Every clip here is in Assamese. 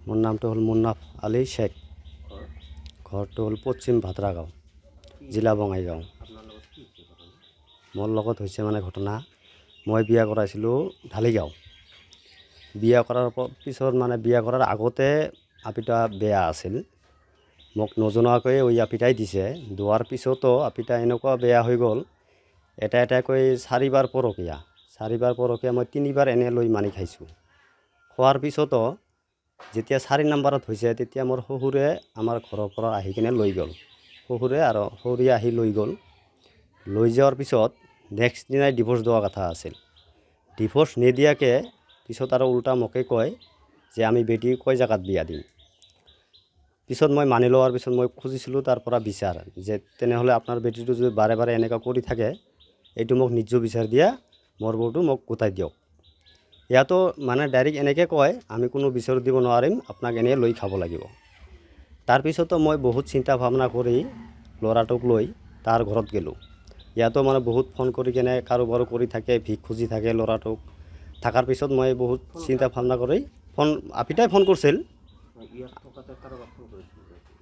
মোৰ নামটো হ'ল মুন্নাফ আলী শেখ। ঘৰটো হ'ল পশ্চিম ভাদ্ৰাগাঁও, জিলা বঙাইগাঁও। মোৰ লগত হৈছে মানে ঘটনা, মই বিয়া কৰাইছিলোঁ ঢালিগাঁও। বিয়া কৰাৰ পিছত মানে বিয়া কৰাৰ আগতে আপিটা বেয়া আছিল। মোক নজনোৱাকৈ ওই আপিটাই দিছে। দোৱাৰ পিছতো আপিটা এনেকুৱা বেয়া হৈ গ'ল, এটা এটাকৈ চাৰিবাৰ পৰকীয়া মই 3বাৰ এনে লৈ মানি খাইছোঁ। খোৱাৰ পিছতো যেতিয়া 4 নম্বৰত হৈছে তেতিয়া মোৰ শহুৰে আমাৰ ঘৰৰ পৰা আহি কিনে লৈ গ'ল। শহুৰে আৰু শহুৰীয়ে আহি লৈ গ'ল। লৈ যোৱাৰ পিছত নেক্সট দিনাই ডিভোৰ্চ দিয়া কথা আছিল। ডিভোৰ্চ নিদিয়াকৈ পিছত আৰু উল্টা মোকে কয় যে আমি বেটি কয় জেগাত বিয়া দিম। পিছত মই মানি লোৱাৰ পিছত মই খুজিছিলোঁ তাৰ পৰা বিচাৰ, যে তেনেহ'লে আপোনাৰ বেটিটো যদি বাৰে বাৰে এনেকুৱা কৰি থাকে, এইটো মোক ন্যায্য বিচাৰ দিয়া, মোৰ বউটো মোক গোটাই দিয়ক। ইয়াতো মানে ডাইৰেক্ট এনেকৈ কয়, আমি কোনো বিচাৰ দিব নোৱাৰিম, আপোনাক এনেই লৈ খাব লাগিব। তাৰপিছতো মই বহুত চিন্তা ভাৱনা কৰি ল'ৰাটোক লৈ তাৰ ঘৰত গ'লোঁ। ইয়াতো মানে বহুত ফোন কৰি কেনে কাৰোবাৰো কৰি থাকে, ভিক খুজি থাকে ল'ৰাটোক। থকাৰ পিছত মই বহুত চিন্তা ভাৱনা কৰি আপিতাই ফোন কৰিছিল।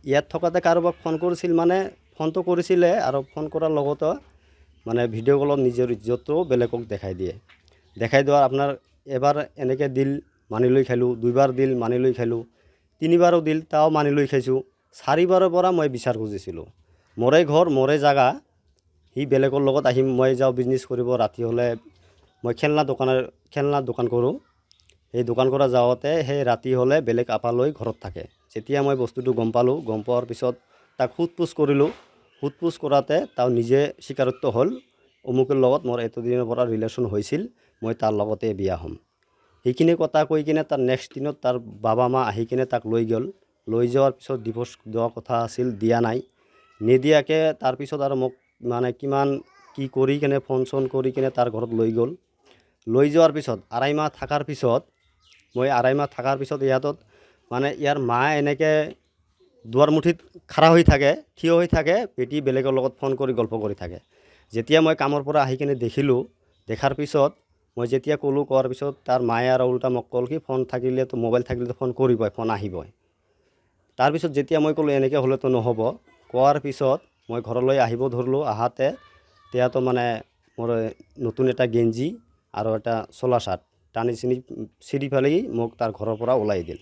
ইয়াত থকাতে কাৰোবাক ফোন কৰিছিল, মানে ফোনটো কৰিছিলে আৰু ফোন কৰাৰ লগতো মানে ভিডিঅ' কলত নিজৰ ইজ্জতটো বেলেগক দেখাই দিয়ে। দেখাই দিয়াৰ আপোনাৰ এবাৰ এনেকৈ দিল, মানি লৈ খালোঁ। 2বাৰ দিল, মানি লৈ খালোঁ। 3বাৰো দিল, তাও মানি লৈ খাইছোঁ। 4বাৰৰ পৰা মই বিচাৰ খুজিছিলোঁ। মোৰে ঘৰ, মোৰে জাগা, সি বেলেগৰ লগত আহি মই যাওঁ বিজনেছ কৰিব। ৰাতি হ'লে মই খেলনা দোকান কৰোঁ। সেই দোকান কৰা যাওঁতে সেই ৰাতি হ'লে বেলেগ আপা লৈ ঘৰত থাকে। যেতিয়া মই বস্তুটো গম পালোঁ, গম পোৱাৰ পিছত তাক সোধ-পোছ কৰিলোঁ। সোধ-পোছ কৰাতে তেওঁ নিজে স্বীকাৰোক্ত হ'ল, অমুকৰ লগত মোৰ এতদিনৰ পৰা ৰিলেশ্যন হৈছিল, মই তাৰ লগতে বিয়া হ'ম। সেইখিনি কথা কৈ কিনে তাৰ নেক্সট দিনত তাৰ বাবা মা আহি কিনে তাক লৈ গ'ল। লৈ যোৱাৰ পিছত ডিভোৰ্চ দিয়া কথা আছিল, দিয়া নাই। নিদিয়াকৈ তাৰপিছত আৰু মোক মানে কিমান কি কৰি কিনে ফোন চোন কৰি কিনে তাৰ ঘৰত লৈ গ'ল। লৈ যোৱাৰ পিছত আঢ়াই মাহ থকাৰ পিছত ইয়াতত মানে ইয়াৰ মা এনেকৈ দুৱাৰমুঠিত খাৰা হৈ থাকে, থিয় হৈ থাকে, বেটি বেলেগৰ লগত ফোন কৰি গল্প কৰি থাকে। যেতিয়া মই কামৰ পৰা আহি কিনে দেখিলোঁ, দেখাৰ পিছত মই যেতিয়া কোৱাৰ পিছত তাৰ মায়ে আৰু উল্টা মোক ক'ল কি, ফোন থাকিলেতো মোবাইল থাকিলেতো ফোন কৰিবই, ফোন আহিবই। তাৰপিছত যেতিয়া মই ক'লোঁ এনেকৈ হ'লেতো নহ'ব, কোৱাৰ পিছত মই ঘৰলৈ আহিব ধৰিলোঁ। আহাতে তেতিয়াতো মানে মোৰ নতুন এটা গেঞ্জি আৰু এটা চোলা চাৰ্ট টানি চিৰি ফেলি মোক তাৰ ঘৰৰ পৰা ওলাই দিল।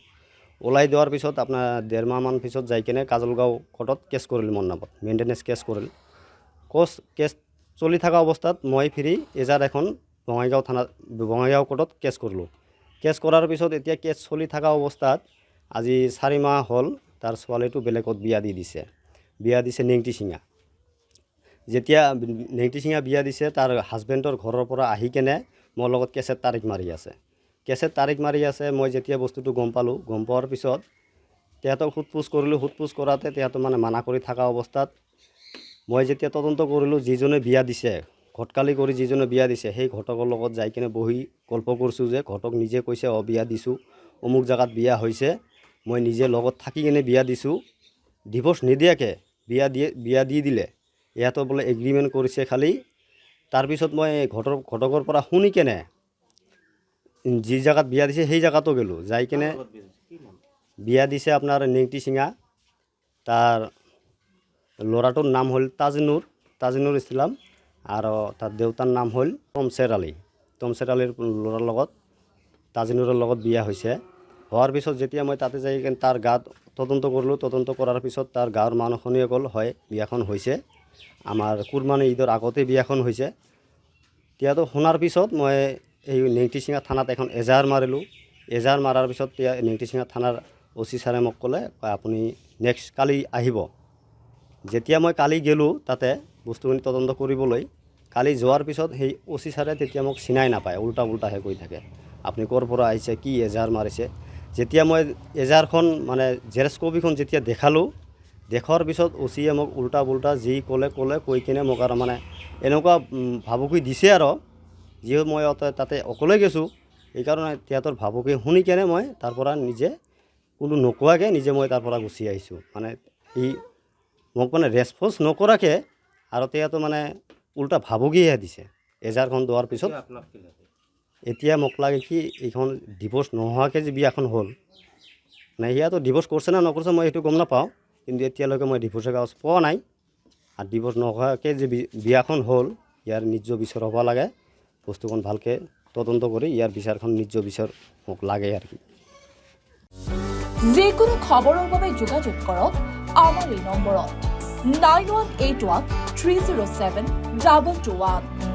ওলাই দিয়াৰ পিছত আপোনাৰ 1.5 মাহমান পিছত যাই কিনে কাজলগাঁও কোৰ্টত কেছ কৰিল, মোৰ নামত মেইনটেনেঞ্চ কেছ কৰিল। কেছ চলি থকা অৱস্থাত মই ফিৰি এজাহাৰ এখন বঙাইগাঁও কোৰ্টত কেছ কৰিলোঁ। কেছ কৰাৰ পিছত এতিয়া কেছ চলি থকা অৱস্থাত আজি 4 মাহ হ'ল তাৰ ছোৱালীটো বেলেগত বিয়া দিছে নেংটিচিঙা। যেতিয়া নেংটিচিঙা বিয়া দিছে, তাৰ হাজবেণ্ডৰ ঘৰৰ পৰা আহি কেনে মোৰ লগত কেছত তাৰিখ মাৰি আছে। মই যেতিয়া বস্তুটো গম পালোঁ, গম পোৱাৰ পিছত তেহেঁতক সোধ-পোছ কৰিলোঁ। সোধ-পোছ কৰাতে তেহেঁতক মানে মানা কৰি থকা অৱস্থাত মই যেতিয়া তদন্ত কৰিলোঁ, যিজনে বিয়া দিছে, ঘটকালি কৰি যিজনে বিয়া দিছে, সেই ঘটকৰ লগত যাই কিনে বহি গল্প কৰিছোঁ যে ঘটক নিজে কৈছে বিয়া দিছোঁ, অমুক জেগাত বিয়া হৈছে, মই নিজে লগত থাকি কিনে বিয়া দিছোঁ। ডিভোৰ্চ নিদিয়াকৈ বিয়া দি দিলে, ইয়াতো বোলে এগ্ৰিমেণ্ট কৰিছে খালি। তাৰপিছত মই ঘটকৰ পৰা শুনি কেনে যি জেগাত বিয়া দিছে সেই জেগাতো গ'লোঁ। যাই কিনে বিয়া দিছে আপোনাৰ নেংটিচিঙা। তাৰ ল'ৰাটোৰ নাম হ'ল তাজিনুৰ ইছলাম আৰু তাৰ দেউতাৰ নাম হ'ল তমছেৰ আলীৰ ল'ৰাৰ লগত তাজিনুৰৰ লগত বিয়া হৈছে। হোৱাৰ পিছত যেতিয়া মই তাতে যাই কিনে তাৰ গাত তদন্ত কৰিলোঁ, তদন্ত কৰাৰ পিছত তাৰ গাঁৱৰ মানুহখিনিয়ে ক'ল হয় বিয়াখন হৈছে, আমাৰ কুৰবানী ঈদৰ আগতে বিয়াখন হৈছে। তেতিয়াতো শুনাৰ পিছত মই এই নেংটিচিঙা থানাত এখন এজাহাৰ মাৰিলোঁ। এজাহাৰ মাৰাৰ পিছত নেংটিচিঙা থানাৰ OC ছাৰে মোক ক'লে আপুনি নেক্সট কালি আহিব। যেতিয়া মই কালি গ'লোঁ তাতে বস্তুখিনি তদন্ত কৰিবলৈ, কালি যোৱাৰ পিছত সেই OC ছাৰে তেতিয়া মোক চিনাই নাপায়, উল্টাহে কৈ থাকে, আপুনি ক'ৰ পৰা আহিছে, কি এজাহাৰ মাৰিছে। যেতিয়া মই এজাহাৰখন মানে জেৰক্স কপিখন যেতিয়া দেখাৰ পিছত OCয়ে মোক উল্টা যি ক'লে কৈ কিনে মোক আৰু মানে এনেকুৱা ভাবুকি দিছে আৰু যিহেতু মই তাতে অকলে গৈছোঁ, সেইকাৰণে তেহেঁতৰ ভাবুকি শুনি কেনে মই তাৰ পৰা নিজে কোনো নোকোৱাকৈ নিজে মই তাৰ পৰা গুচি আহিছোঁ। মানে সি মোক মানে ৰেছপন্স নকৰাকৈ আৰু তেহেঁতৰ মানে উল্টা ভাবুকিহে দিছে। এজাহাৰখন দিয়াৰ পিছত এতিয়া মোক লাগে কি এইখন ডিভোৰ্চ নোহোৱাকৈ যে বিয়াখন হ'ল, মানে ইয়াতো ডিভোৰ্চ কৰিছে নে নকৰিছে মই সেইটো গম নাপাওঁ, কিন্তু এতিয়ালৈকে মই ডিভোৰ্চৰ কাগজ পোৱা নাই। আৰু ডিভোৰ্চ নোহোৱাকৈ যে বিয়াখন হ'ল, ইয়াৰ নিজ বিচাৰ হ'ব লাগে, বস্তুখন ভালকৈ তদন্ত কৰি ইয়াৰ বিচাৰখন নিজ বিচাৰ মোক লাগে আৰ কি। যিকোনো খবৰৰ বাবে যোগাযোগ কৰক আমাৰ এই নম্বৰত 9181 307 221।